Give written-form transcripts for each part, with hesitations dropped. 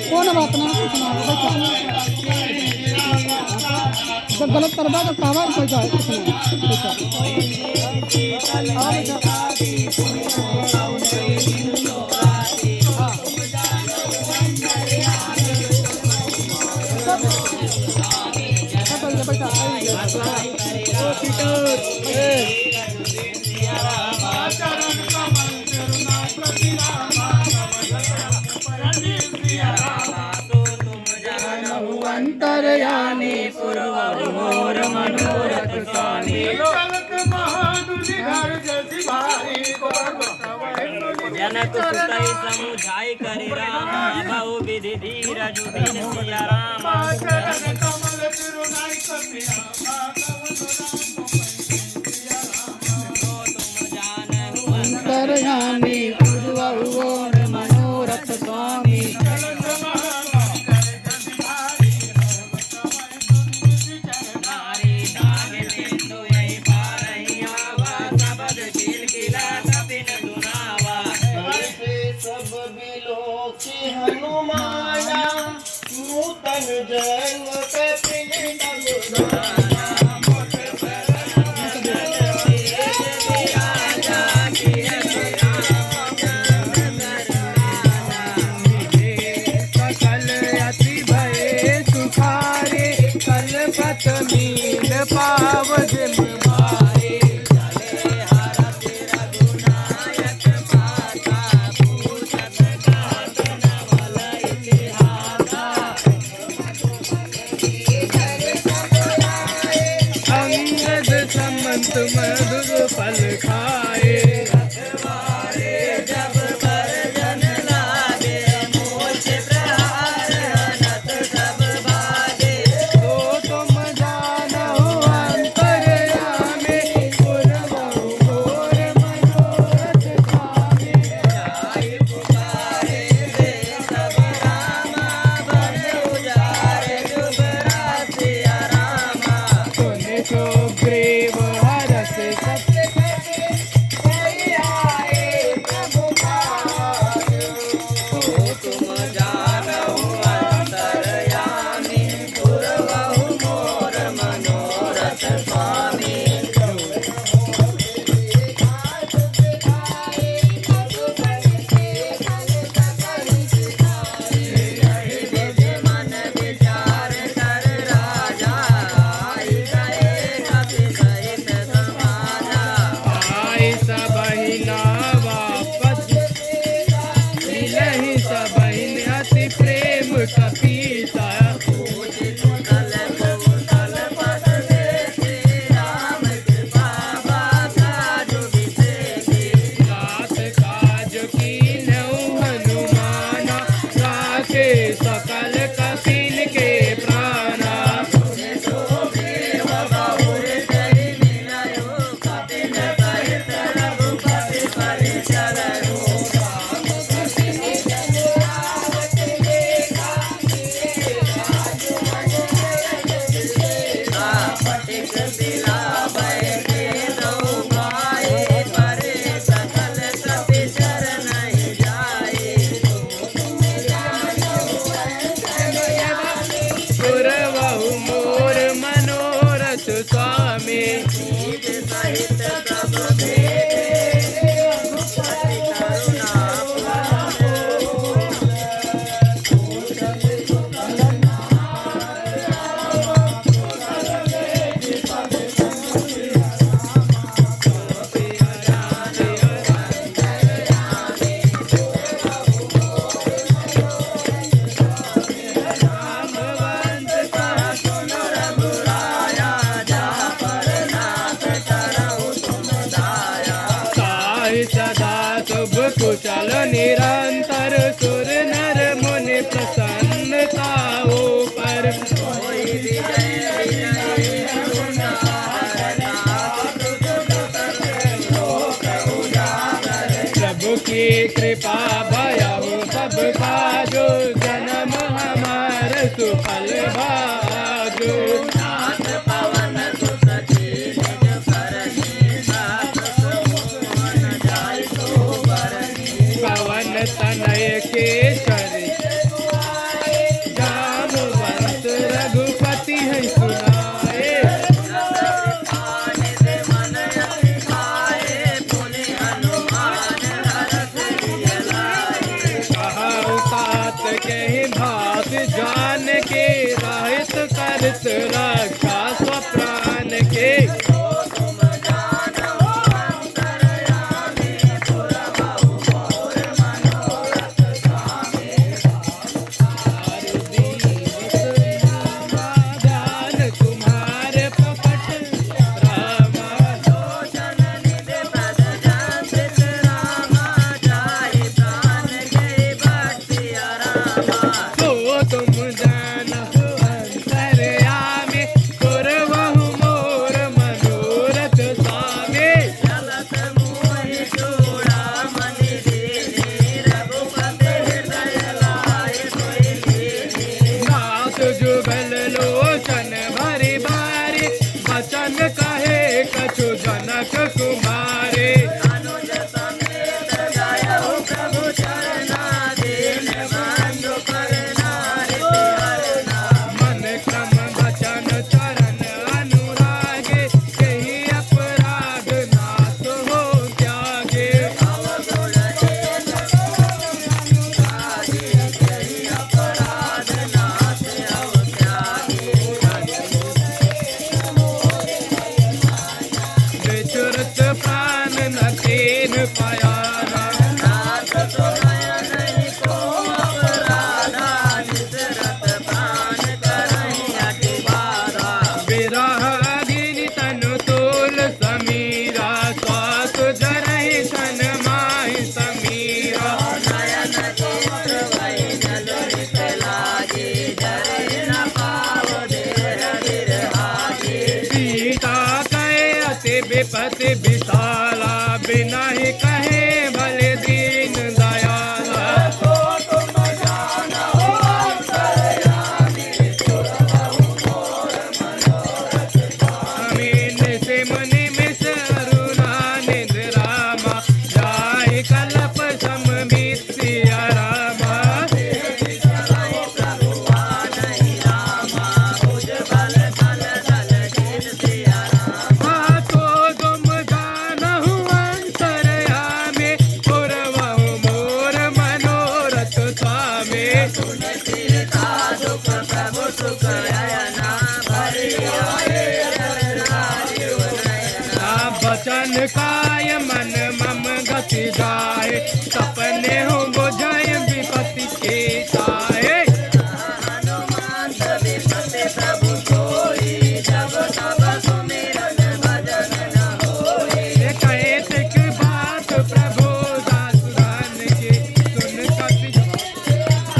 कौन बात ना जब गलत करवा तो कहवा कोई जाए अंतरयामी पूर्वोर मनोरथ स्वामी जनक सुतई समुझाई करि रामा बहु विधि धीर जुबिन सिया रामा अंतरयामी पूर्वोर मनोरथ स्वामी हनुमाना नूतन जन्म सकल अति भय सुखारे कलपत मील पाव जिम भारे समंत मधुर फल खाए जब बरजन लागे मोछ प्रहार अनत सब भागे तो तुम जानो अंतरयामी पूर्वोर मनोरथ स्वामी जाई पुकारे दे सब रामा बन उजारे जुब रासिया रामा सुने तो ग्रीव हरस सत्य आए प्रभु तुम जानो अंतरयामी पूर्वहु मोर मनोरथ स्वामी मन विचार कर राजा आई गए कपि सहित समाजा आई सबहि ना वापस मिलहि सबहि अति प्रेम कपीसा भूतल पद से श्री राम कृपा बाधा जुबिते गात काज कीन्हु हनुमाना राखे सकल कपिल के प्राणा पूर्वहु मोर मनोरथ स्वामी सहित सब भेदे करुणा सदा शुभ कुशल निरंतर सुर नर मुनि प्रसन्नता पर प्रभु की कृपा भयहु सब काजो जन्म हमार सुफल भाजो पवन तनय के के ही भात जान के रहित करत रक्षा स्वप्राण के कहे कछु जनक कुमारे प्रभु चरना दीन बंधु मन क्रम वचन चरण अनुरागे यही अपराध नाश हो त्यागे विचुरत प्राण न तेन पाया विरह अधीन तनु तोल समीरा स्वास जरहि सन माहि समीरा सीता कहे अति विपति विशाला बिना ही कहे भले दीन दयाला अमीन से मुनि मिस अरुणा निद्रामा जाहि कल्प सममित सिया रामा हाँ तो तुम जानहु अंतरयामी पुरवहु मोर मनोरथ स्वामी वचन काय मन मम गति जाए सपने हो बुझाए विपत्ति के छाए कहे तिक बात प्रभु दासुरान के सुन कपि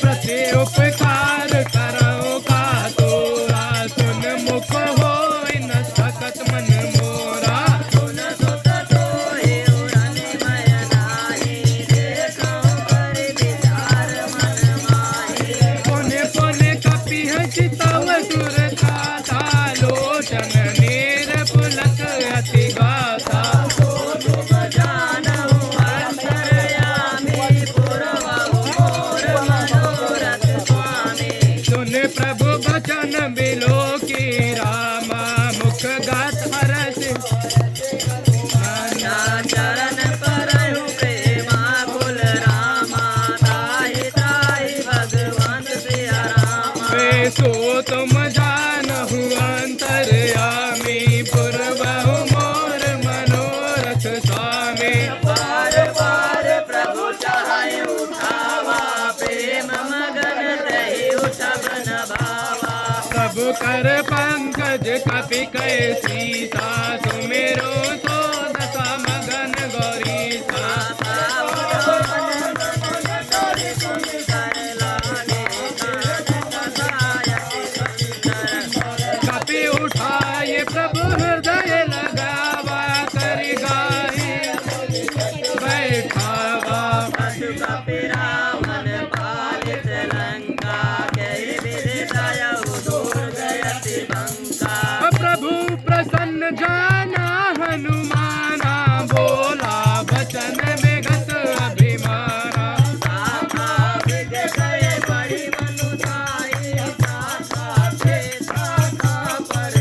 प्रति उपकार करो का तोरा सुन मुख होय न सकत मन मोरा पुण्य पुण्य कपि चितव सुर गाथा लोचन नीर पुलक अति गाथा सुन प्रभु वचन बिलो की रामा मुख गात हरस चरण पर प्रेमा कुल रामा ताहि ताहि भगवान सिया रामा वे सो तुम जानहु अंतरयामी पुरवहु मोर मनोरथ स्वामी बार बार प्रभु चाहे उठावा प्रेम मगन तहि उठब न भावा प्रभु कर पंकज कपि कहे सीता सुमेरो सो दशा मगन गौरीसा कपि उठाए प्रभु हृदय लगावा कर गाहे बैठावा रावण पालित लंका कई विधि दयऊ दूर जयति बंका प्रभु प्रसन्न जाना हनुमाना बोला वचन में गत अभिमाना बड़ी मनुताई साथा छे साथा पर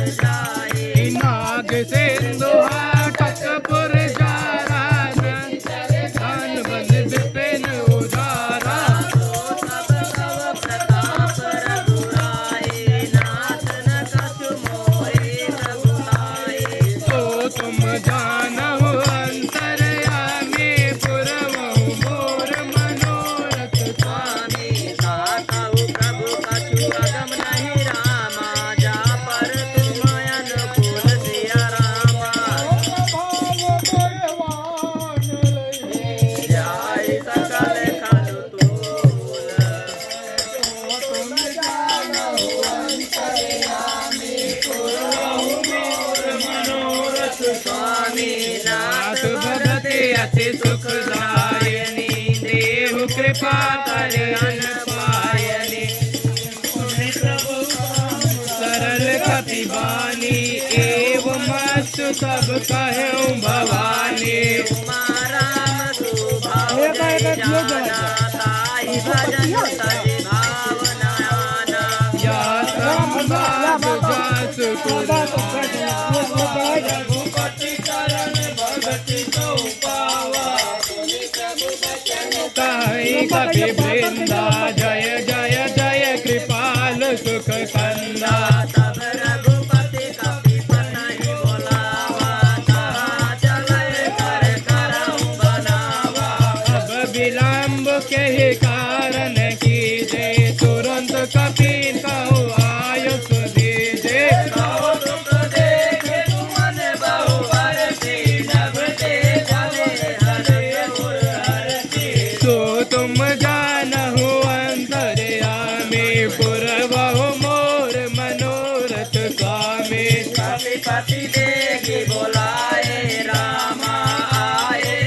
नाथ भगते अति सुखदायिनी देहु कृपा कर अन पायनी सरल कपि बानी एवं मस्त सब कहूँ भवानी राम सुभाव जाना ताहि भजन सज भावना या संवाद जस रघुपति चरण भगति तो पावा कहि कपि वृंदा जय जय जय कृपाल सुख कंदा तब रघुपति कपि पतहि बोलावा कहाँ चले कर करहु बनावा अब विलंब के कारण कीजे तुरंत कपि कहु आयुष दीजे सुख देखे तुमन बहु बरसी नभ ते चले हरति सो तुम जानहु अंतर्यामी पुरबहु मोर मनोरथ स्वामी पति देखि बोलाए रामा आए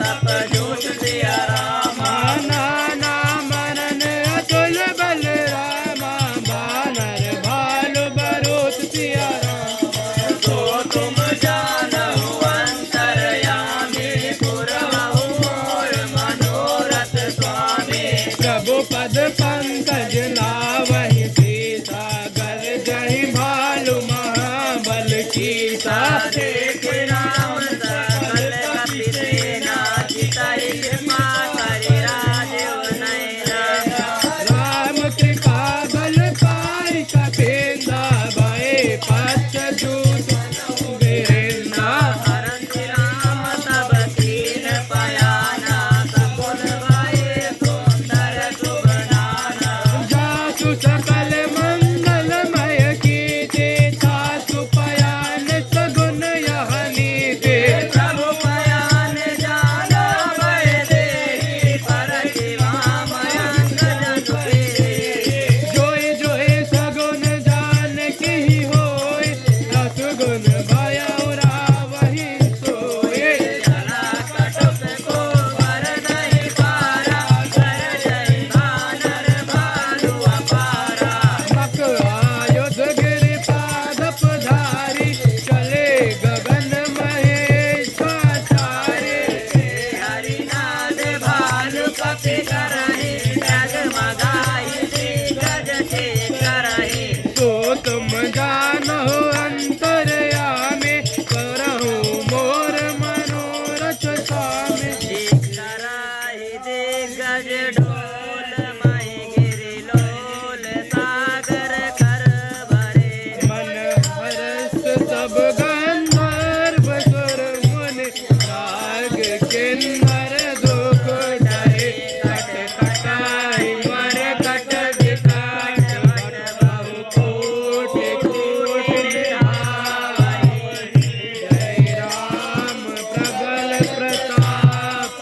तप जोत दिया रामा नाना मनन अतुल बल रामा बानर भालु बरोत सिया राम तो तुम जानहु अंतर्यामी पुरहु मोर मनोरथ स्वामी प्रभु पद पंकज लावहि सीता गर जहि भालु महाबल कीसा देख राम सकल कपि सेना चितहि कृपा करि राजीव नयना राम कृपा बल पारि कपेंदा भय पच्च दूत वीरेंद्र हरति राम तब कीन पयाना सकुल भये सुंदर शुभ नाना जासु सकल मंगलमय कीजे तासु पयान सगुन यह नीते प्रभु पयान जाना भय देहि परखि वामयंग जनु पेहि जोय जोय सगुन जान की होय रस गुण भयउ रावहि सोय चला कटुक को वर नहीं पारा कर जय भानर भालु अपारा मक आयुध गिरि पाद पधारी चले गगन महेश पाचारे हरिनाद भालु कपि करहि जगमगाहि दिग्गज के करहि तो तुम जानहो अंतर्यामी करहु मोर मनोरथ स्वामी कराहि दिग्गज ढोल महि गिरि लोल सागर कर भरे मन हरस सब गंधर्व सुर मुनि राग किन्नर दुख डरे कट कटाई मर कट विकट मर बहु कोटि कोटि निहाई जय राम प्रबल प्रताप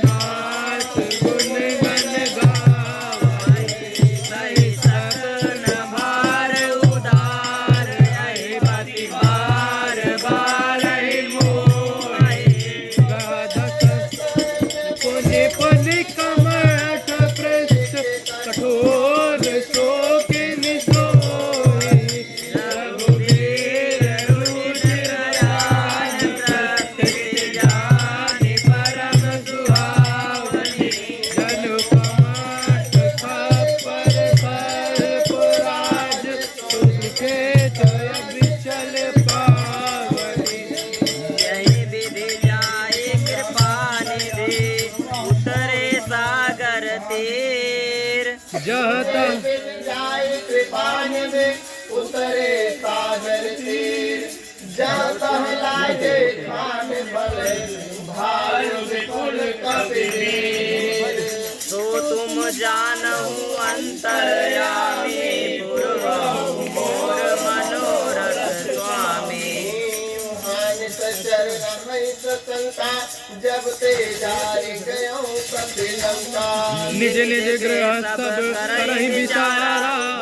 कौशलनाथ गुण गण गावै सही सकन भार उदार अहि पति बार बारहि मोहि पुनि पुनि कमठ पृष्ठ कठोर शोक निसोहि रघुवीर रुचिर राय प्रकृति जानि परम सुहावनी जनु कमठ खप्पर पर पुराज तुझके जय विचल पावनी यही विधि जाए कृपा निधि उतरे सागर तीर जहत जाय कृपान में उतरे सागर तीर जहाँ तह लागे खान भले भाल विपुल कबीर तो तुम जानहु अंतर्यामी पूर्वहु मोर मनोरथ स्वामी मान सचर रमई सतंका जब ते जारी गयो प्रतिलंका निज निज गृह सब करहि विचारा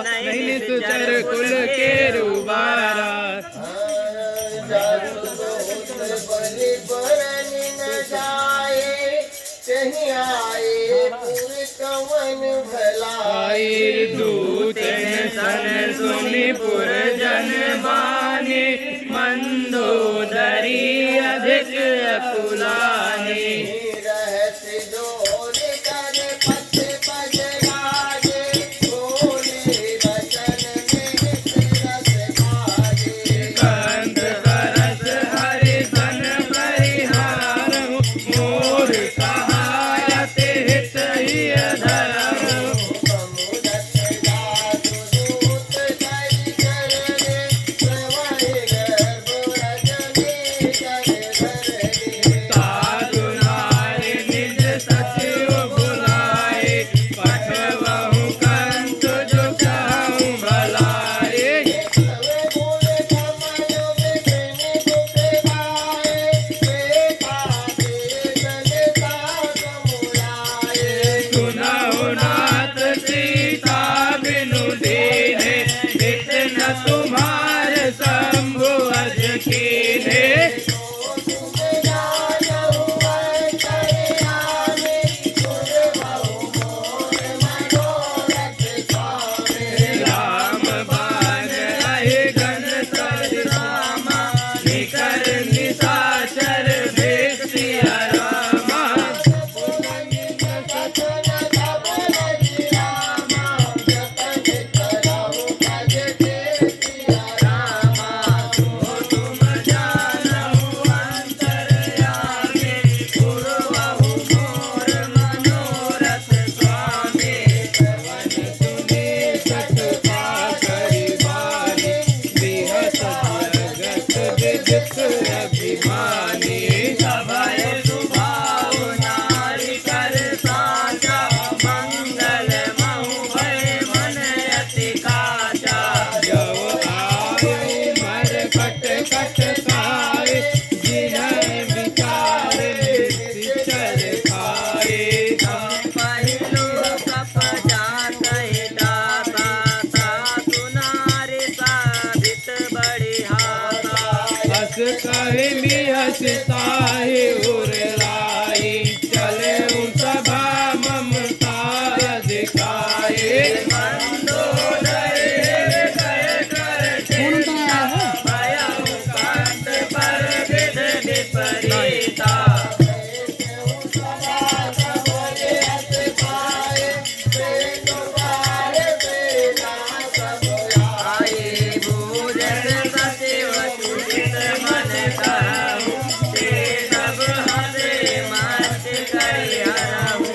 नहीं निश्चर कुल के रुबारा जादू सुनिपुर जन बाने मंदोदरी अधिक अकुलाने रहत जोर कर पथ बजराजे बोले वचन में रस भागे कंत करस हरि सन परिहार मोर सहायत हित ही धर्म समुदत जादू दूत कई कर रे प्रवाहि गर्भ रजनी कर धरे साधु नारी निज सचिव बुलाए पठवहु कंत जो कहूँ भलाए सवे बोले कमयो बिघ्न दुख गाए बेटा दे जगता समुराए सुनहु नाथ सीता बिनु दीने नित न तुम्हार शंभु अज कीने राम बाण रहे घन सज रामा निकर निशाचर भेष सिया रामा तुम जानहु अंतरयामी पूर्वहु मोर मनोरथ स्वामी श्रवण सुने सतता करि बानी बिहत जगत विदित अभिमानी सभय सुभाव नारी कर साचा मंगल महु भय मन अति काचा जो आयु मर कट कट खाए जिन्है विचार चर खाए पहिलो कप जात दाता साधु नारी साधित बढ़ियाता हस कहि बिहसताहि उर लाई चले सभा ममता दिखाए मंदोदरी कह कर कौन कराया है भयउ कंत पर विध विपरीता आए भोजन सचिव सुचित मन कहु ते सब हसे मत करि हरहु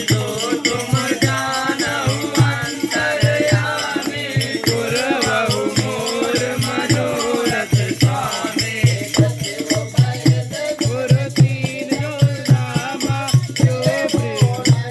जो तुम जानहु अंतरयामी पूर्वहु मोर मनोरथ स्वामी गुर तीन जो रामा जो प्रेम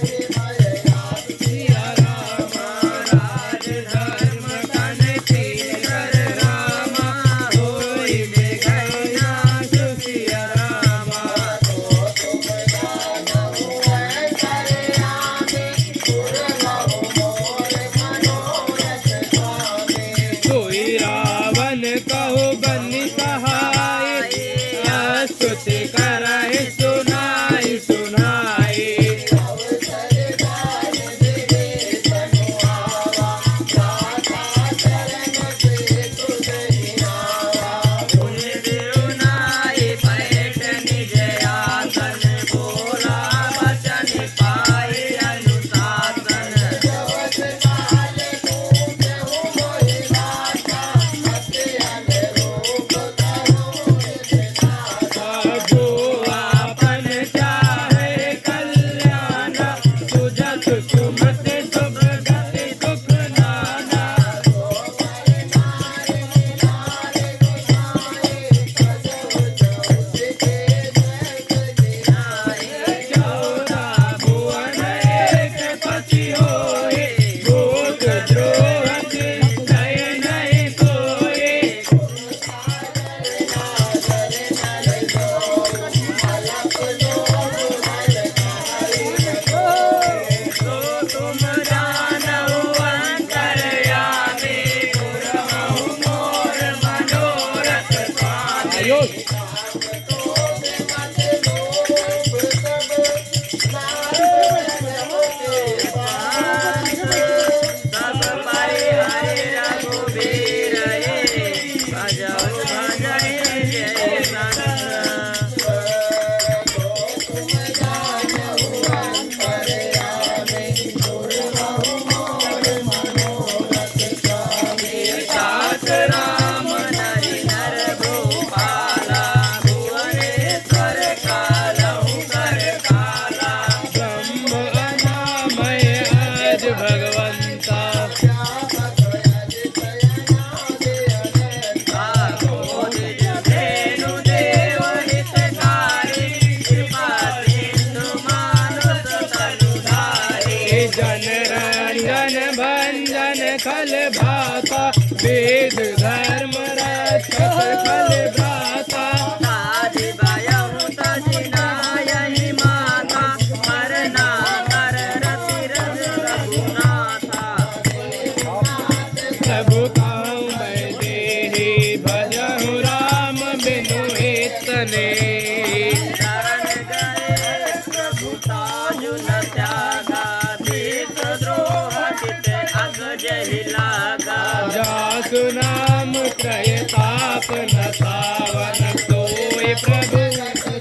खल भाता वेद धर्म रक्षक खल भ्राता ताजी बायहु तजिनायहि माता मरना कर रति रज रघुनाथा प्रभु काहू मैं देहि भजहु राम बिनु इतने शरण गए प्रभु ताजु न त्यागा देश द्रोह चित अग जहि लागा जासु नाम त्रय ताप न सावन सोई प्रभु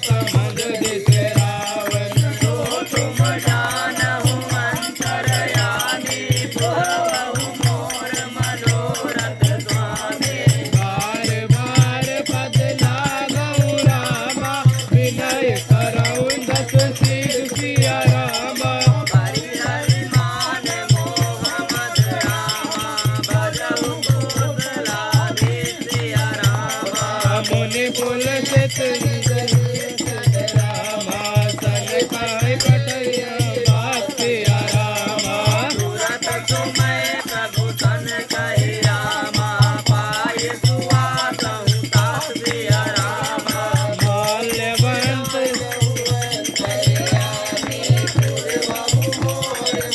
समझ दिस रावण तो तुम जानहु अंतरयामी बहु मोर मनोरथ स्वामी बार बार पद लागऊ रामा विनय करऊ दस सिर सिया रामा हरि हरि मान मोह मद रामा भजहु कोसलाधि सिया रामा मुनि कुल सित रामा सन काय पटैया बाप सिया रामा तुरत सुमय प्रभु सन कहि रामा पाय सुवासहु ताप सिया रामा माल्यवंत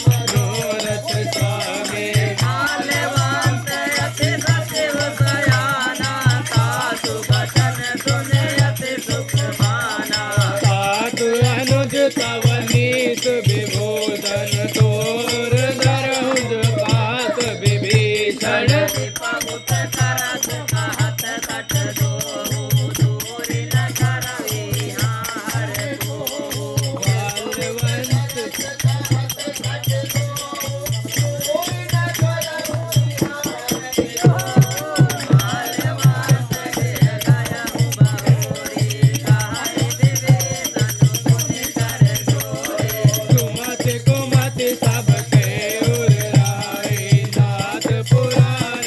मनोरथ स्वामी माल्यवंत अति सचिव सयाना सासु बचन सुने अति सुख माना साधु अनुज तव नीत विभूषण तोर दरहुज पात विभीषण बहुत करस कहत कट दोहु दूरि न करहि हार दोहु माल्यवंत माल्यवंत देह गयहु बहोरी कहहि विभीषण मुनि कर जोरी सुमति कुमति सब के उर राय नाथ पुराण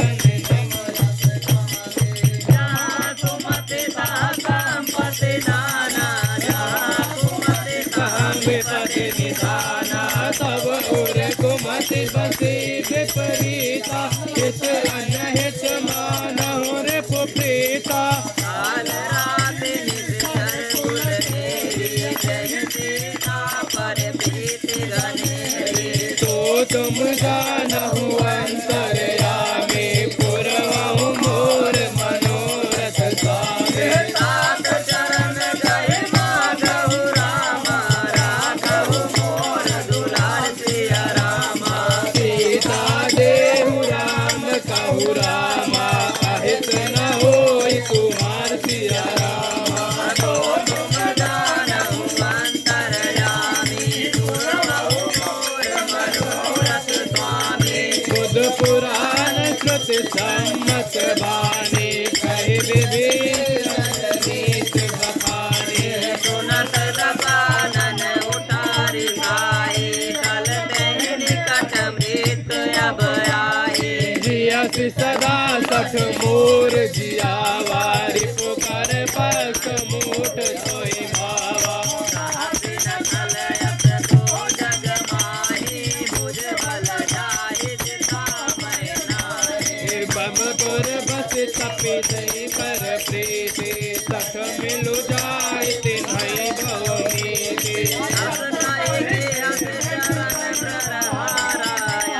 जहाँ सुमति तहाँ संपत्ति नाना जहाँ सुमति तहाँ विपति निधाना सब उर कुमति बसी विपरीता इस अनहित मानहु रिपु प्रीता काल रात निश्चर कुल तेरी जय सीता पर प्रीति घनेरी तो तुम जानहु अंतरयामी पुरवहु मोर मनोरथ स्वामी सात चरण गए माधव रामा राघव मोर दुलार सिया रामा सीता देहु राम कहु रामा अहित न होई कुमार सिया रामा तो तुम जानहु अंतरयामी सुरवहु मोर मनोरथ स्वामी बुध पुराण श्रुति सम्मत बानी कहि विभीषण नीत बखानी सुनत दबानन उतारी आए कल तेहि निकट मृत अब आए जियसि सदा सठ मोर जियावा रिपु कर पख मूठ सोई भावा साहसी न कलयत तो जग माही भुज बल जाहि दिशा मैं नाहि बमपुर बस तपि दई पर प्रीति सठ मिलु जाय तिन्हई भवनीति अस कहि गिरस चरण प्रहारा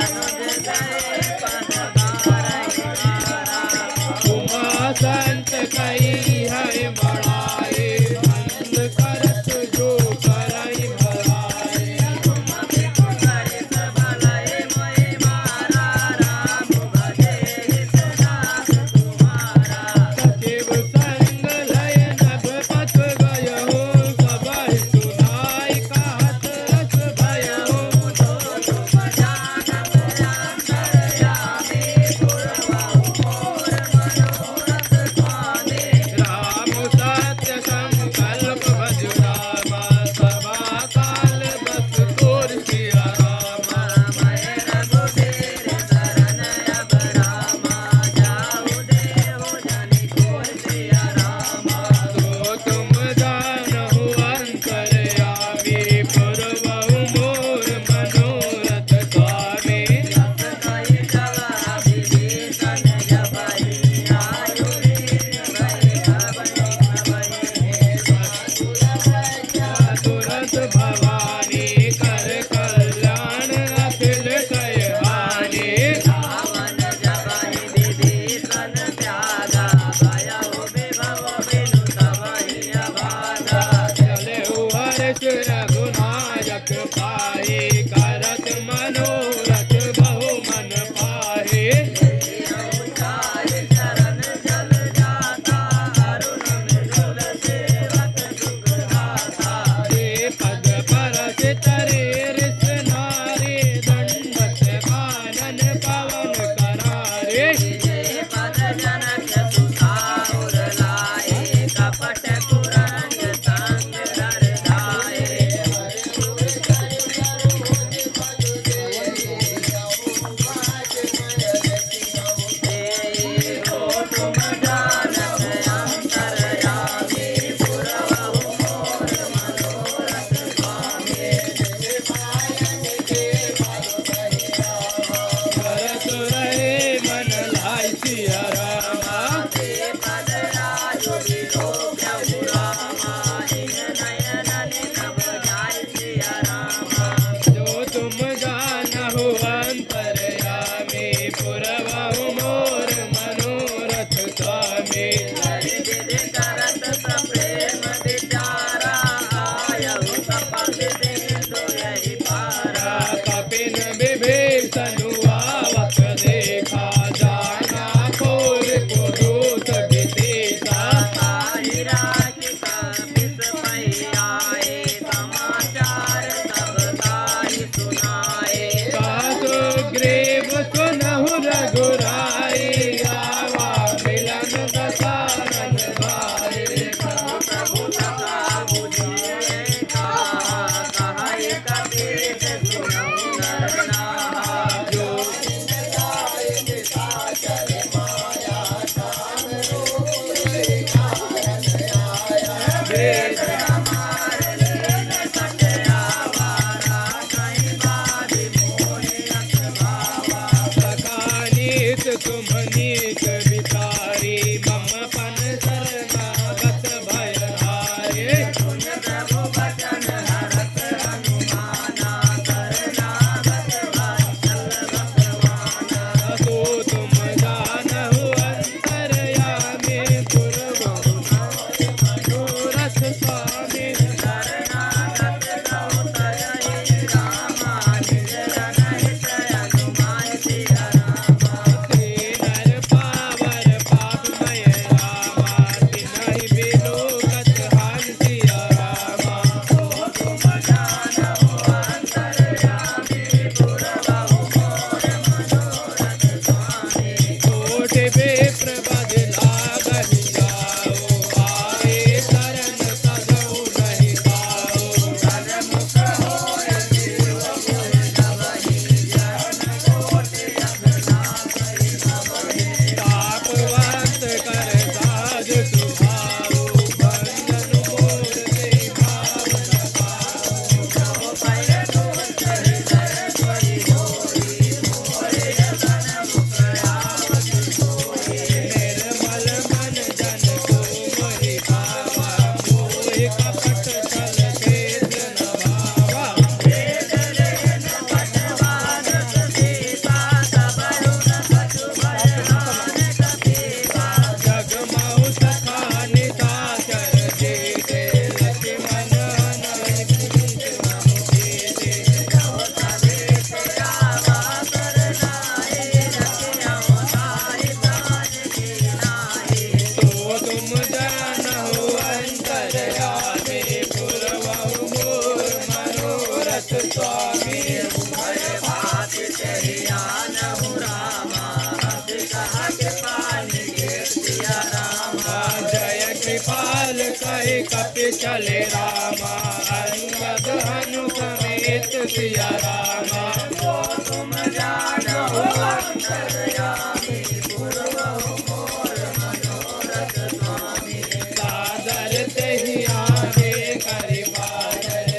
अनुज गए पद बारहि हारा यश रघुनायक पाए करत मनोरथ बहु मन पाए चरण जल जाता अरुण मृदुल सेवक सुख दाता हे पद परस तरे रिस नारे दंडवत कानन पवन करारे पद जनक सुसाउर लाए कपट कुरंग संग डर जाए हो तुम जानत अंतरयामी पुरवहु मोर मनोरथ स्वामी भरत रहे मन लाई सिया रामा पद राजु विलोक्य रामा इन नयन नभ जाय सिया रामा जो तुम जानहु अंतरयामी पुरवहु मोर मनोरथ स्वामी विधि करत सप्रेम विचारा आयहु कपट सिंधु यही पारा कपिन विभीषण आवत देखा जाना खोर को दूत विदेशा ताहि राखि कपिस पहि आए समाचार सब ताहि सुनाए कासु ग्रीव सुनहु रघुराई आवा मिलन दसानन भाई प्रभु सखा बुझिए कहाई कपीस सुनहु नर नाहा जो वेद हमारे लीन सटया वारा कहीं बाधि मोहि अखबावा सखानीत तुम नीत विचारी मम पन शरणागत भय हारे सुन प्रभु बचन हरत हनुमाना शरणागत वत्सल भगवाना तो तुम जानहु अंतरयामी पुरवहु मनोरथ स्वामी शरणागत गौ तयहि रामा निज रनहित हनुमान सिया रामा श्री नर पावर पापमय रामा तिनहि बिलोकत हंसिया रामा तुम जानहु अंतरयामी पुरवहु मोर मनोरथ स्वामी कोट विप्र बद लागहि जाओ आए शरण सदहु नहीं पाओ सन्मुख होय शिव गुण नवहि जन कोटि अगनाथहि नवहि तापवत कर साज सुभाओ बंधन मोर से भाव न पाओ जो पै दुष्ट हृदय त्वयि होई मोरे सन्मुख आवत सोई निर्मल मन जन को मोहि भावा मोहि कपट छल भेद न भावा वेद लेन पटवानक सीता सबरु न कछु भयहान कपीवा जग महु सखा निशाचर जेते लक्ष्मण हनुमत जेते जो सवेत आवा करनाए रखियो ताहि साज की नाई तो तुम जानहु अंतरयामी पुरवहु मोर मनोरथ स्वामी भय भाति तेहि जानहु रामा अति कहा के पानी कीर्तिया रामा जय कृपाल कहि कपि चले रामा अंगद हनु समेत सिया रामा तुम जानहु अंतरयामी पुरवहु मोर मनोरथ स्वामी सादर तेहि आगे करि बादर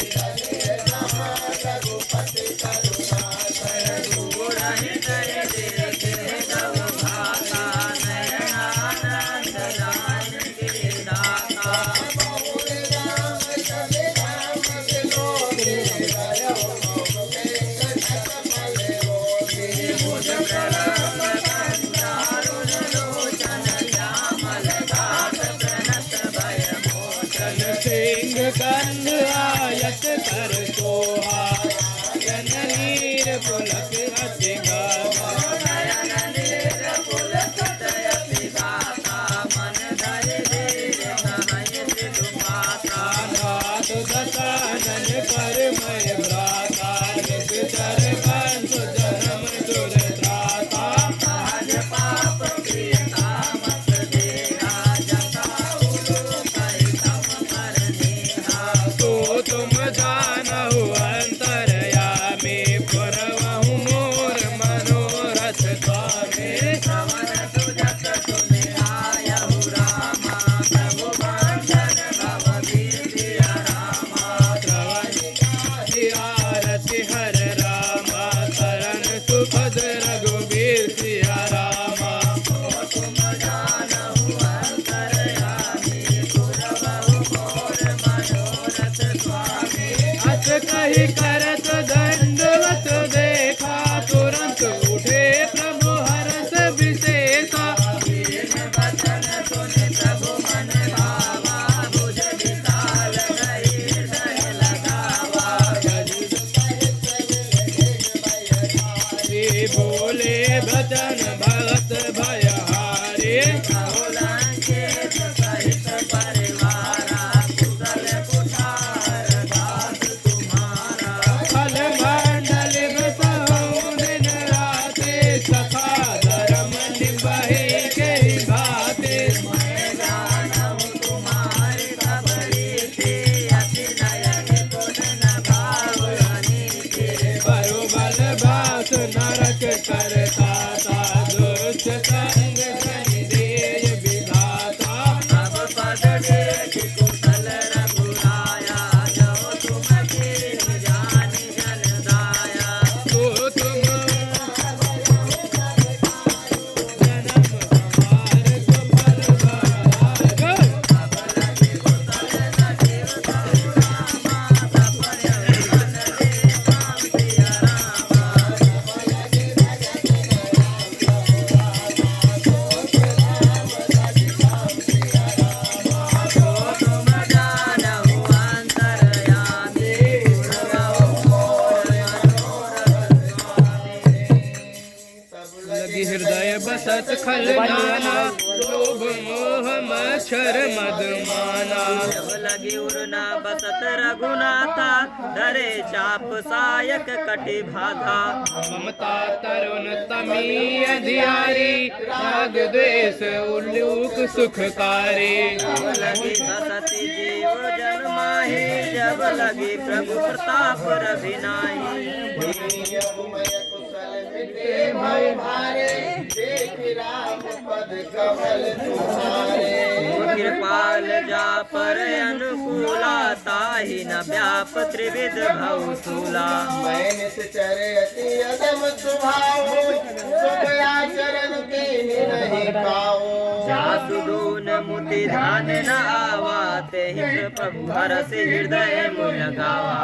गुणहि तय देखे तव भाता नयनानंद जानकी दाता मुझ प्रलंब बस कर सोहा जननीर पुलक अति गावा नाथ दशानन पर मैं भ्राता निश्चर बंधु जन्म दुर त्राता तो तुम जानहु अंतरयामी पुरवहु मोर मनोरथ स्वामी आरति हर रामा शरण सुखद रघुबीर सिया रामा अस कही करत दंडवत देखा तुरंत उठे प्रभु हरस विशेषा बोले भजन भगत भयहारी फल मंडल बसहु दिन राते सखा धर्म निभहि के भाते बरु बल बास नरक करता ता दुष्ट संग शनि देय विधाता तो तुम जन्म हमार सफल भाग लगी हृदय बसत खल नाना लोभ मोह मच्छर मदमाना लगी उड़ना बसत रघुनाथा धरे चाप सायक कटि बाधा ममता तरुण तमी अधियारी राग द्वेष उल्लूक सुखकारी लगी बसती जीव जन माही जब लगी प्रभु प्रताप रविनाही भय भारे देख राम पद कमल तुम्हारे कृपाल जा पर अनुकूला ताहि न व्याप त्रिविध भव सूला मैंने से चरे अति अदम सुभाओ सुख आचरण के नहीं पाओ जासु डून मुति ध्यान न आवा ते ही प्रभु हरस हृदय मुझ गावा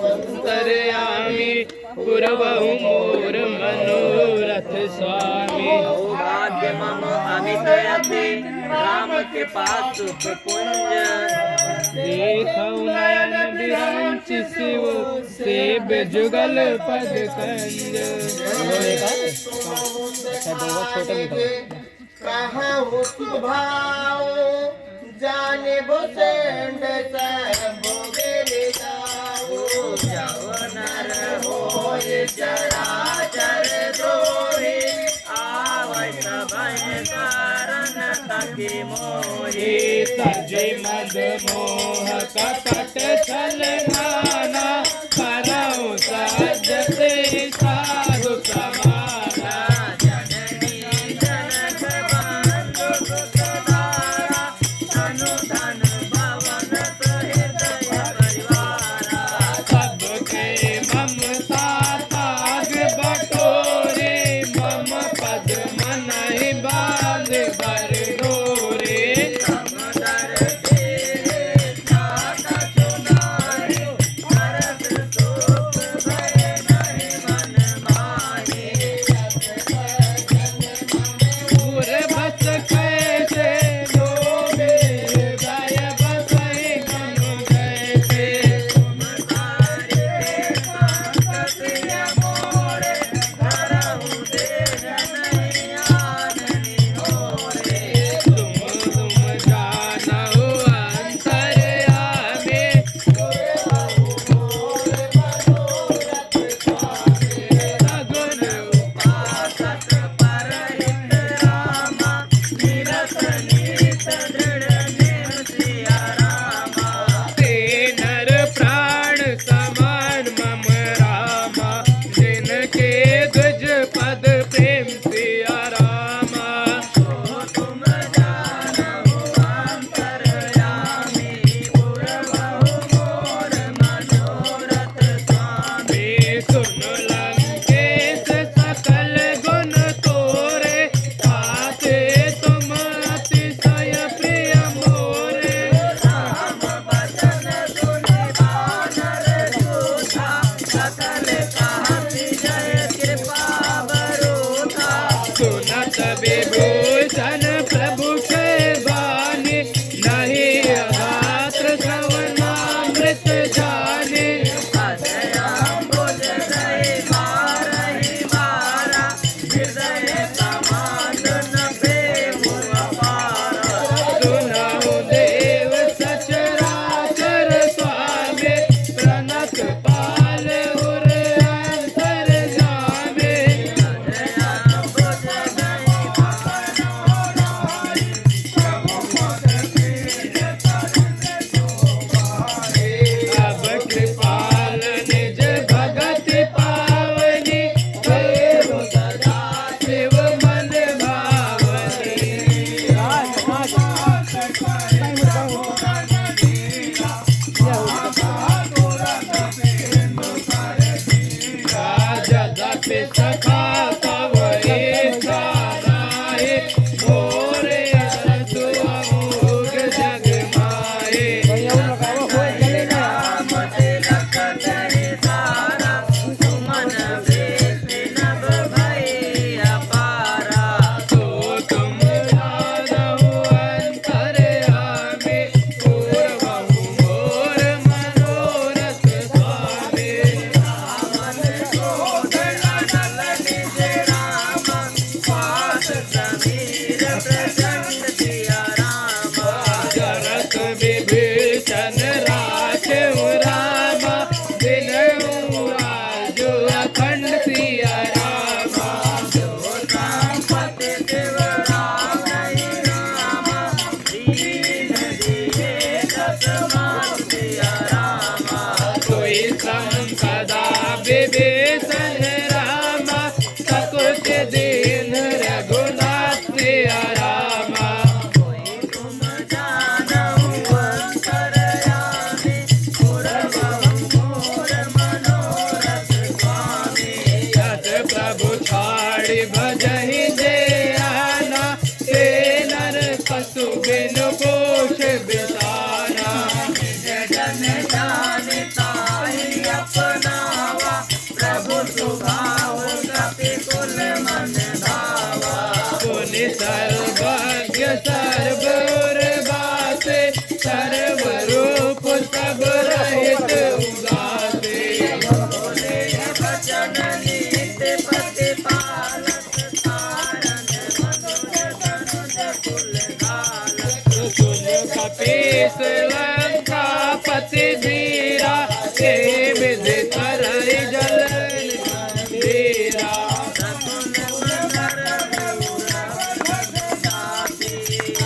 अंतरयामी पुरवहु मोर मनोरथ स्वामी सौभाग्य मम अमित अति राम के पास सुख पुंज देखौ नयन विरंच शिव सेब जुगल पद कंज कहाँ भाव जाने भूषण भोगे ले जाओ नर होय चराचर द्रोही आवै भय कारण तकी मोही तजे मद मोह कपट छल नाना करौ सजते साधु समाना जननी जनक बंधु सुखदारा धनु धन भवन हृदय परिवारा सबके ममता ताग बटोरे मम पद मनहि बांध बर डोरे समदर तेरे ठाट चुनारे सिया रामा कोई संपदा विभीषण रामा सकुच दीन रघुनाथ सिया रामा कोई तुम जानहु अंतरयामी पूरबहु मोर मनोरथ स्वामी यत प्रभु छाड़ी भजहि जे आना ते नर पशु बिनु पोष बिसाना जन जाने ताहि अपनावा प्रभु सुभाव कपि कुल मन धावा पुनि सर्वज्ञ सर्वर बासे सर्व रूप सब रहित उदासे बोले वचन नीत प्रतिपालक तारन मनुज तनुज कुल घालक सुन कपीस लंकापति धीरा ते विधि तरहि जल धीरा सकुल सुंदर जाति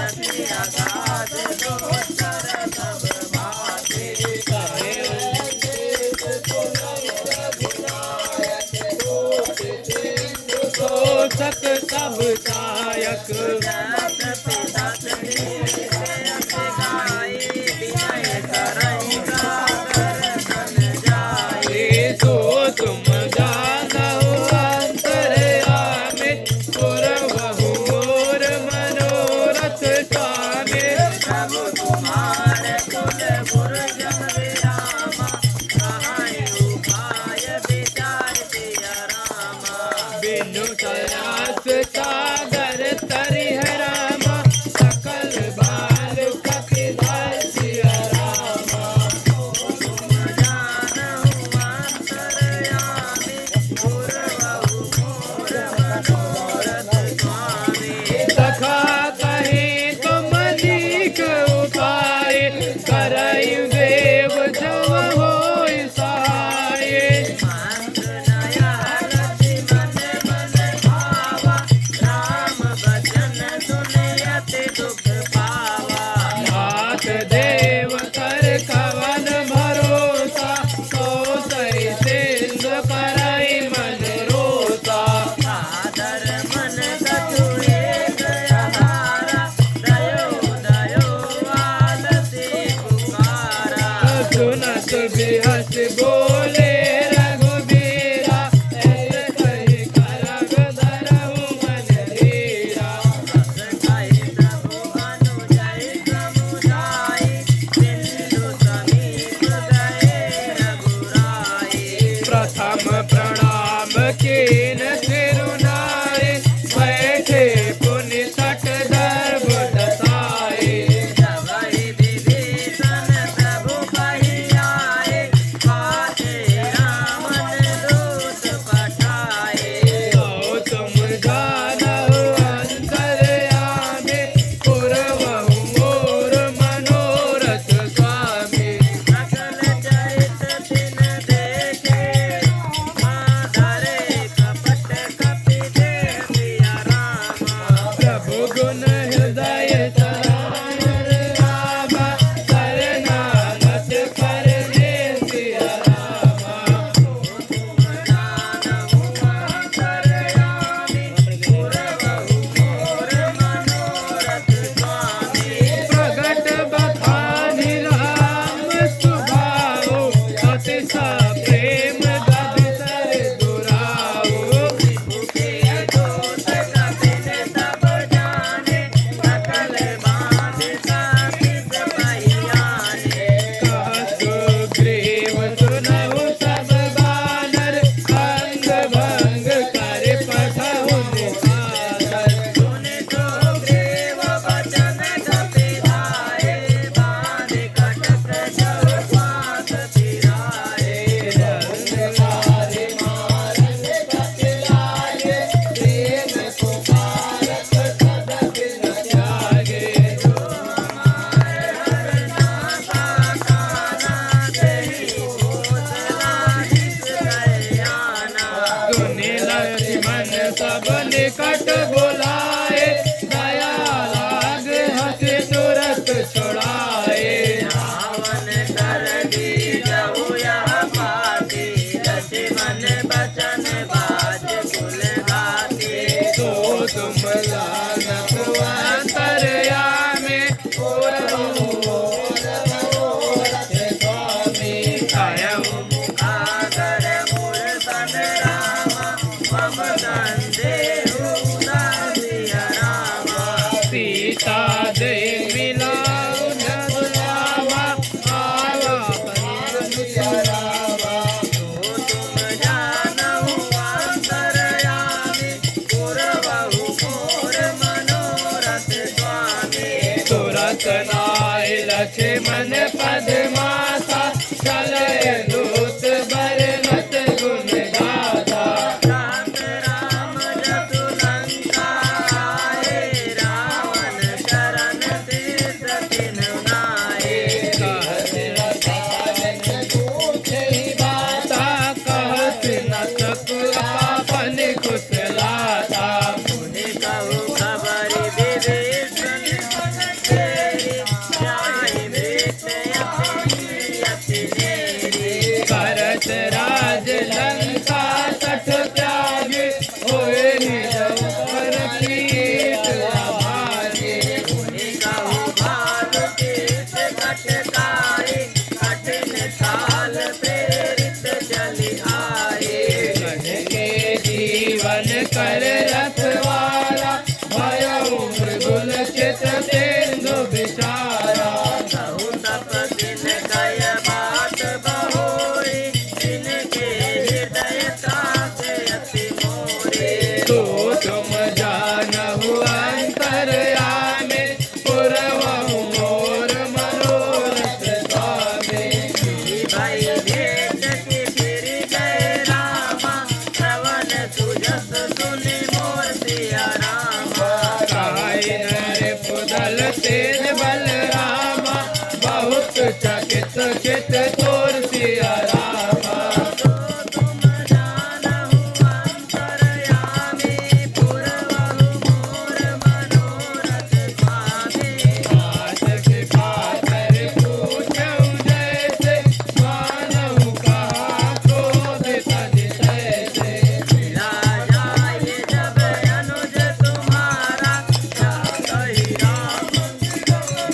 अति अगाध दोषर सब भाति शोषक सब सायक जगत पिता शरीर गाई विनय करई गागर धन जाई सो तुम जानहु अंतरयामी पुरबहु मोर मनोरथ स्वामी प्रभु तुम्हारे कुल गुरजन विरामा कहाई उपाय विचार सिया रामा बिनु प्रयास सागर तरिह रामा सकल बाल कपिधर सिया रामा जानहु अंतरयामी पूरबहु मोर मनोरथ स्वामी सखा कहे तुम नीक उपाय करई देव जव होय सहाय मंद नया रति मन मन भावा राम भजन सुने अति दुख पावा नाथ देव कर कवन भरोसा तो सही सिंध करई मन रोसा आदर मन कछुए दयाहारा दयो दयो आलसी पुकारा सुनत बिहस बोले रघुबीरा ऐसे कही करग धरहु मन धीरा सखाई प्रभु अनुजय समुझाई बिंदु समीप गए रघुराई प्रथम प्रणाम कीन सिरुनाए बैठे पुनि सट दर्भ दसाए जबहि विभीषण प्रभु कहि आए बाते तीन साल प्रेरित चली आए। मन के जीवन कर रखवाला भयो मृदुल चित तेंदु बिचारा। कहु तप दिन कय बात बहोरी जिनके हृदय त्रासे अति मोरे। तो तुम जानहु अंतरयामी पुरवहु मोर मनोरथ स्वामी। भाई भेंट की फिर गए रामा श्रवण सुजस सुनि मोर सिया रामा। काई नर पुदल तेज बल रामा बहुत चकित चित तोर सिया रामा। तुम जानहु अंतरयामी पुरवहु मोर मनोरथ स्वामी। पात के पातर पूछऊ जैसे मानहु कहा क्रोध तज तैसे। मिला जाए जब अनुज तुम्हारा क्या कही राम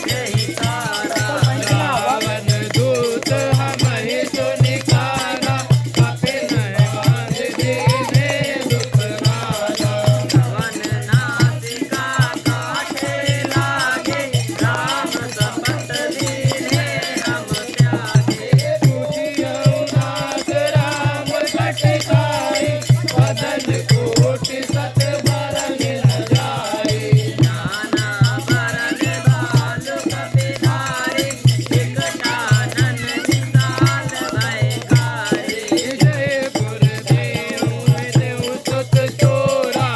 यही सारा। रावण दूत हमहि सुनिकारा कपिन बांध दीने दुख मारा। पवन नासिका काटे लागे राम सपत दीने हम त्यागे। पूछियौ नाथ राम कटिकाई बदन कोटि सत बरन न जाई। नाना बरन भालु कपिधारी विकटानन विशाल भयकारी। जयपुर देव सुत चोरा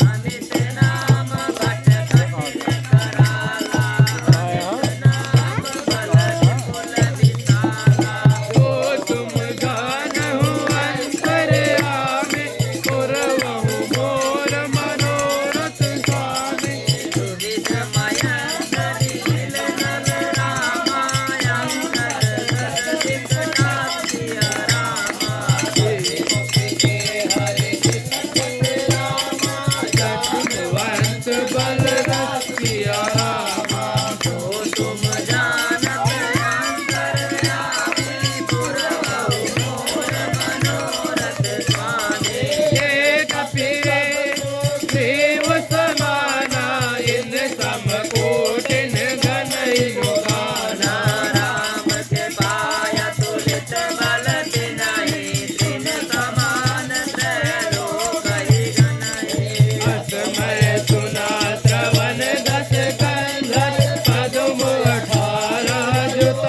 अमित नाम भट कठिन कराला। अमित नाम बल विपुल विशाला। ओ तुम जानहु अंतरयामी पुरवहु मोर मनोरथ स्वामी। सुविधमय सलील नल रामा अंतर रस विकटा सिया रामा। जटवंत बल रसिया रामा। ओ तुम जानत अंतरयामी पुरवहु मोर मनोरथ स्वामी। ये कपिरे देव समाना इन सम कोटिन गनहि गाना। राम के पाया तुलित बल तिनहि तिन समान त्रैलोक ही गनहि। असमय सुना श्रवण दस कंधर पदुम 18 जुत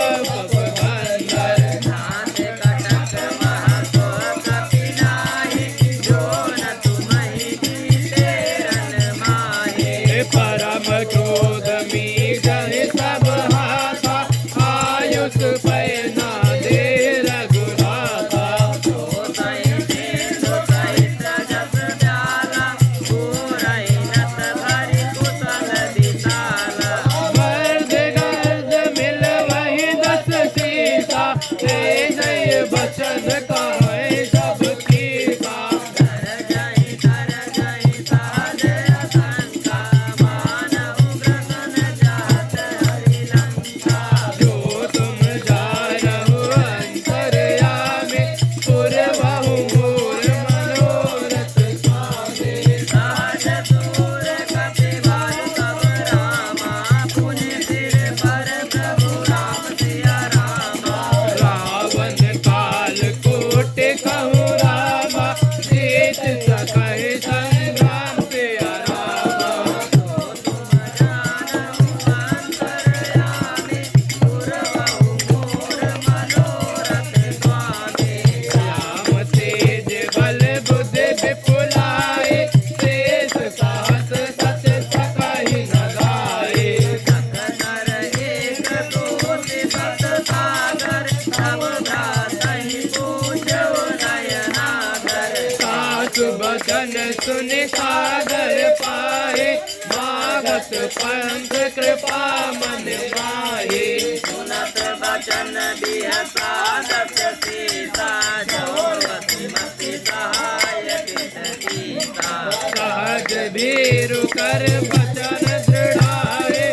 बंधर। नाथ कटक महतो कपि नाहि जो न तुम्हि जीते रन माहि। परम क्रोध मीजहि सब हाथा आयुष पैना दे रघुनाथा। सोतहि सिंधु सहित जस जाला पूरहि नत भरि कुशल विशाला। गर्द गर्द मिल वही दस सीता ते जय बचन कहे सब कीसा। कर जहि सहज असंका मानहु ग्रसन जात हरि लंका। जो तुम जानहु अंतरयामी पुरवहु मोर मनोरथ स्वामी। सहज सूर कपिवारु सब रामा पुनि सिर पर प्रभु राम सिया रामा। रावण काल कोटि कहु रामा जीत सकहि संग्राम सिया रामा। तुम जानहु अंतरयामी पुरवहु मोर मनोरथ स्वामी। राम तेज बल बुद्धि विपुलाए शेष साहस सत सकहि न गाए। सकल एक कोटि सत सागर तब भ्रातहि पूजो नयनागर। सासु बदन सुनि सादर पाए मागत पंथ कृपा मन माहे। सुनत वचन बिहसा दस सीता जौवति मति सहाय किस कीता। सहज भीरु कर बचन दृढ़ाए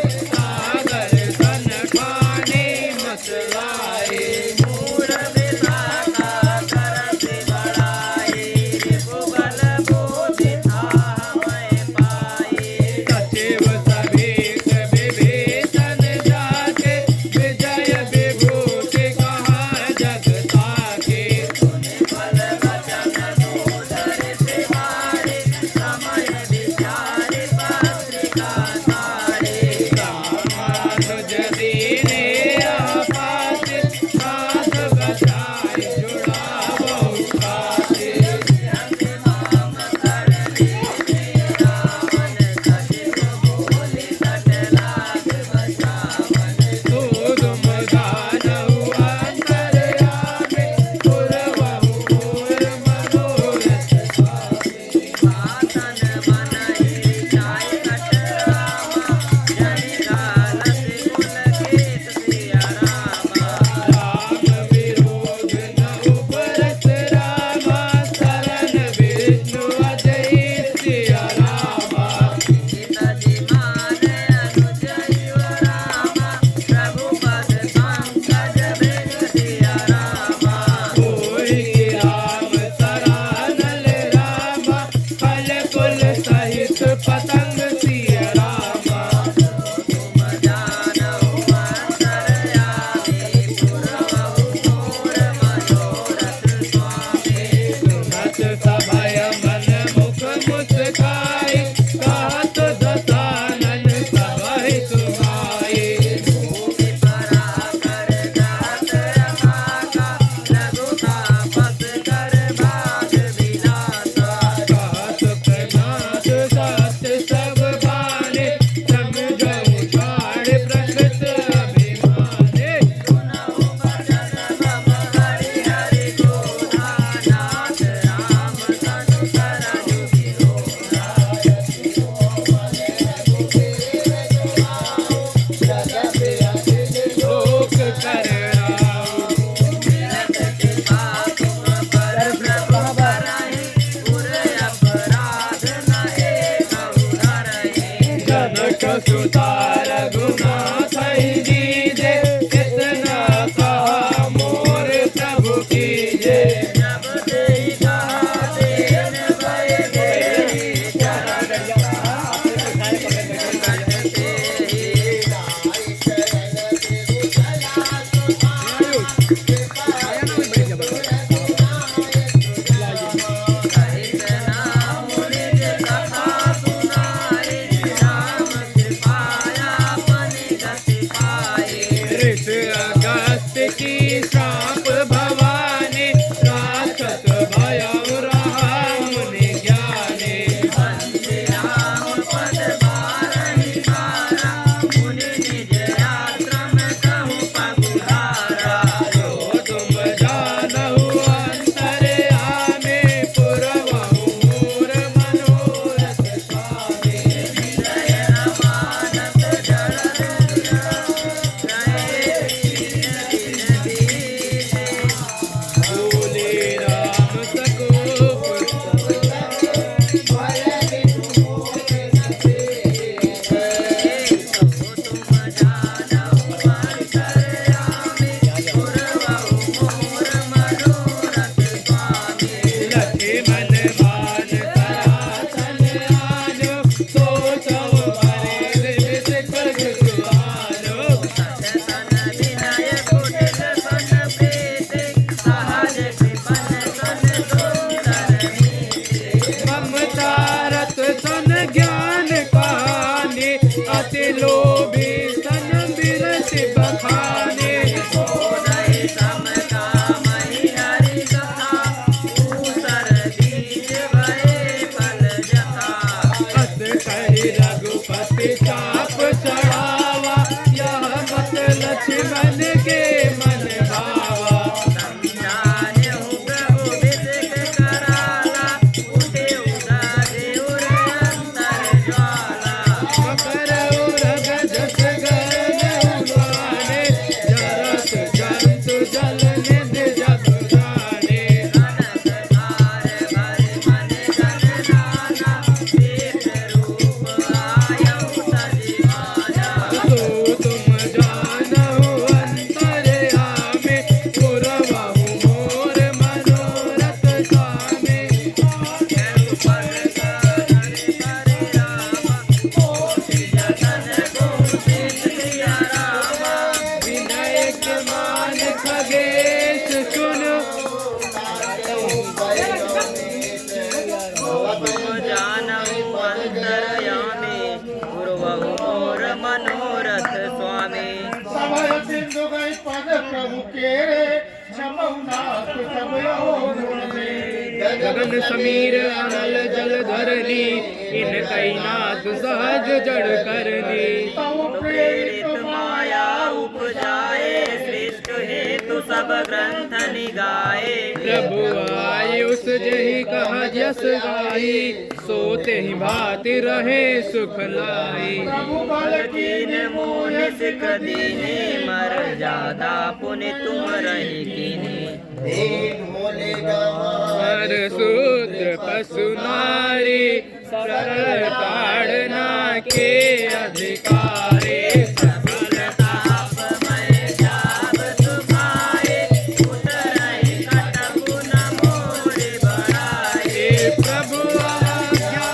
लक्ष्मण के मन भावा समझाने हूँ प्रभु विषय कराला उठे उड़ा देउर अंतर ज्वाला मकर उरग जस गगन उड़ाने जरत जंतु जल निध जग जाने अनक धार भर मन धन नाना वेद रूप आयु सजीवाना तो तुम जानहु अंतर्यामी पुरवहु मोर मनोरथ स्वामी विनय के मान खगेश सुनो मनोरथ स्वामी समय सिंधु गई पद प्रभु के रे क्षमनाथ सब और गगन समीर अनल जल धरनी इन कई नाथ सहज जड़ करनी प्रेरित माया उपजाए सृष्ट हेतु सब ग्रंथ निगाए प्रभु आए उस जही कहा जस गाई सोते ही भांति रहे सुख लाई प्रभु बल कीन मोह सिख दीने मर जादा पुण्य तुम रहे कीने दीन मोले गवा हर शूद्र पशु नारी सरल ताड़ना के अधिकारी सबल तापमय जाब सुखाए उतरहि कटकु न मोरे बढ़ाए हे प्रभु आज्ञा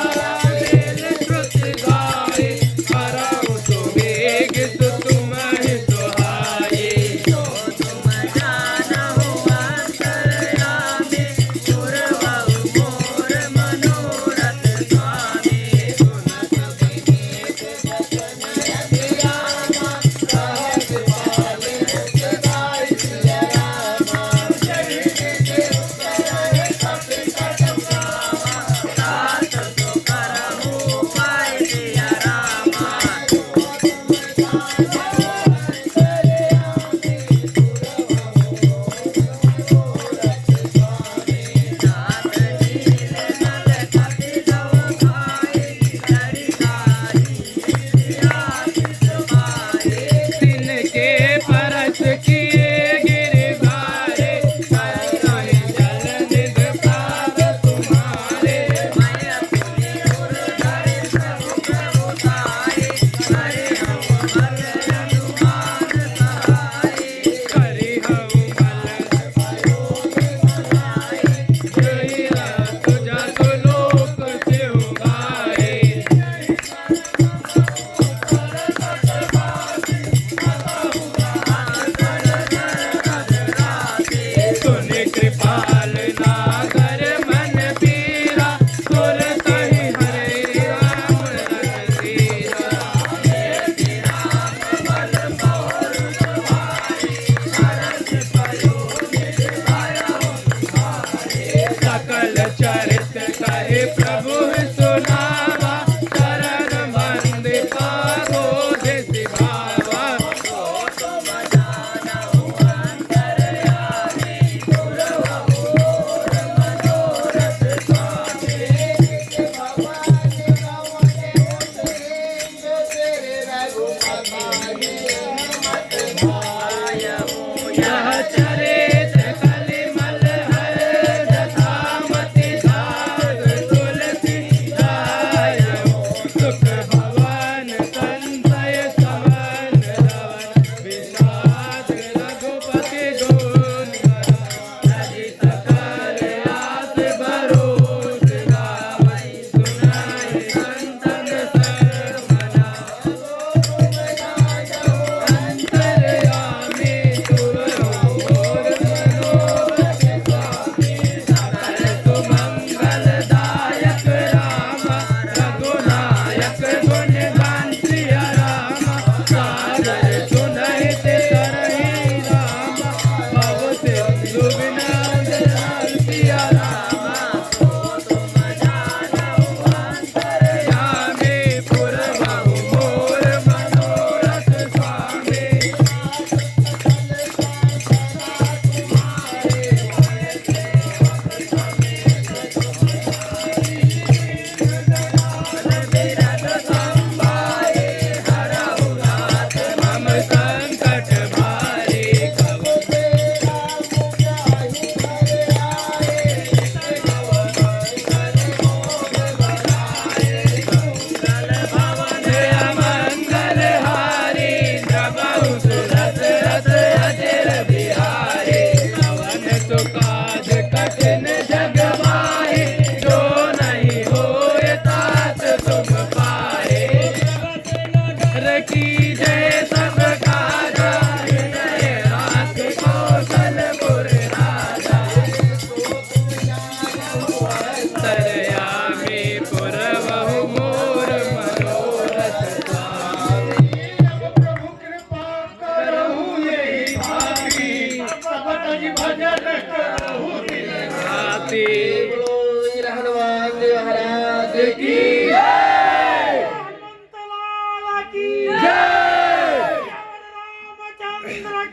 बेल श्रुत गाए हरऊ तो वेग सु तुम ही सुहाए तो तुम जानहु अंतर्यामी पुरवहु मोर मनोरथ स्वामी सात तो करहु पाय दिया रामा नाथ नील नल कपि लव खाए लड़िकारी सियासित पाए तिनके परस किए गिरधारे कहीं जल निध प्राग तुम्हारे मैं अपने गुर धरे प्रभु प्रभु ताए हरे हम बल हनुमान सहाय करि हऊ बल जय तुझा तो लोक सिउ गाए सुन कृपाल नागर मन पीरा सुर सही हरे राम रघुवीरा सकल चरित कहे प्रभु सुनावा शरण बंद पागो देसी भावा यह चरित कलिमल हर दशामति साध तुलसी दाय सुख भवन संशय समन रवन विषाद रघुपति गुण हरि सकल आस भरोस गावै सुनाई संतन सर्वना अंतर्यामी तुअर मनोरथ स्वामी सकल सुमंगलदायक राम रघुनायक गुण गान प्रिय राम सादर सुनहित करहि राम भव सिंधु विनय प्रिय राम अंतर्यामी पुरवहु मोर मनोरथ स्वामी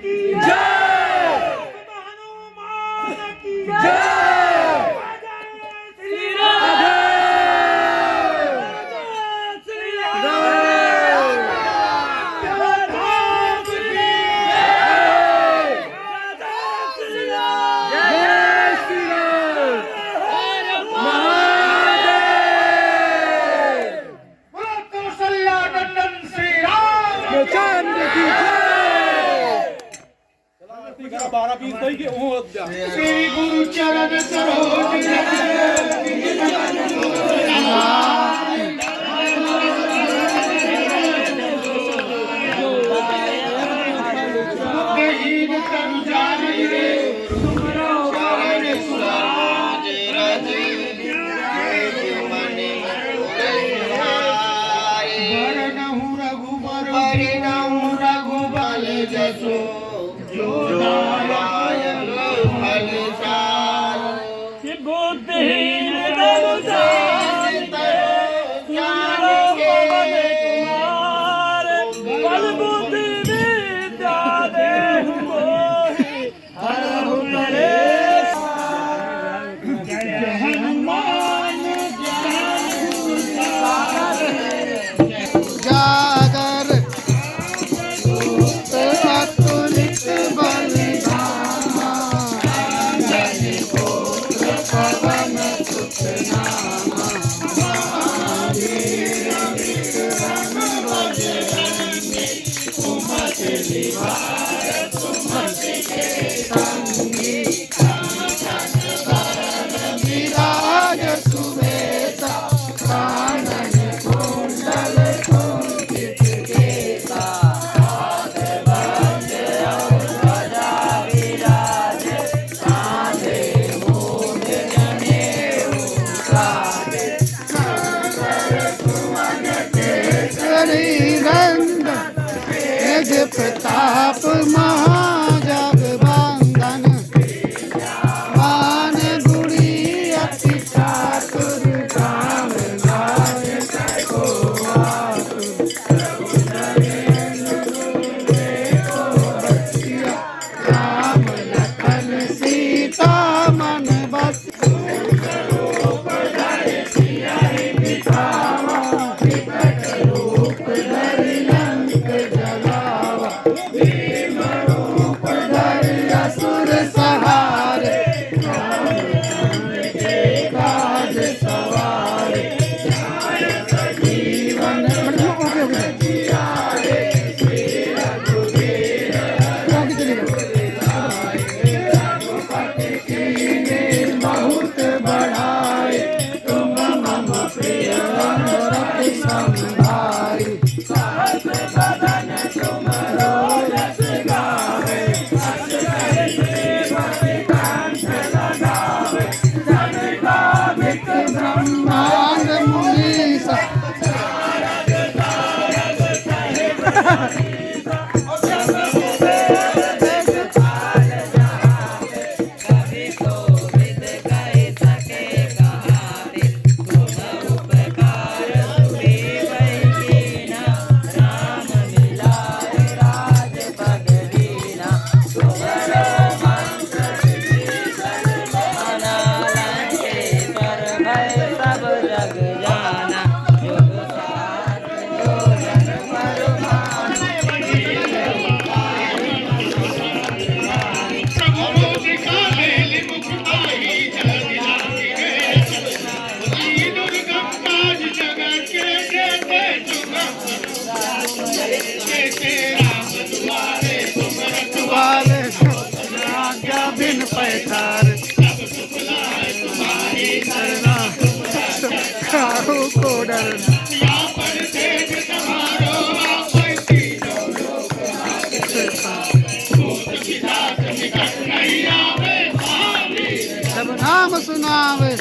की जय, हनुमान की जय, श्री राम, श्री राम, श्री गुरु चरण सरोज रघुबल जसो जो नारायण फल चार बुद्धिहीन तनु जान बल बुद्धि विद्या देहु मोहि हरहु कलेश। हनुमान जागर अतुलित बलिधामा पवन सुत नामा महावीर विक्रम बजरंगी सुमति निवार सुमति के संगी विराज सुवेता कानन कुंडल कुंचित केसा रंग तेज प्रताप महाजगबंदन मान गुणी अति चातुर काम गाय को राम लखन सीता मन बस असुर सहारे काज सवारे जीवन बहुत बढ़ाए तुम मम प्रिय रत संभाई बदन तुम रोज गावे ब्रह्मांड मुनीसा बिन पैसार को डरना सब नाम सुनावे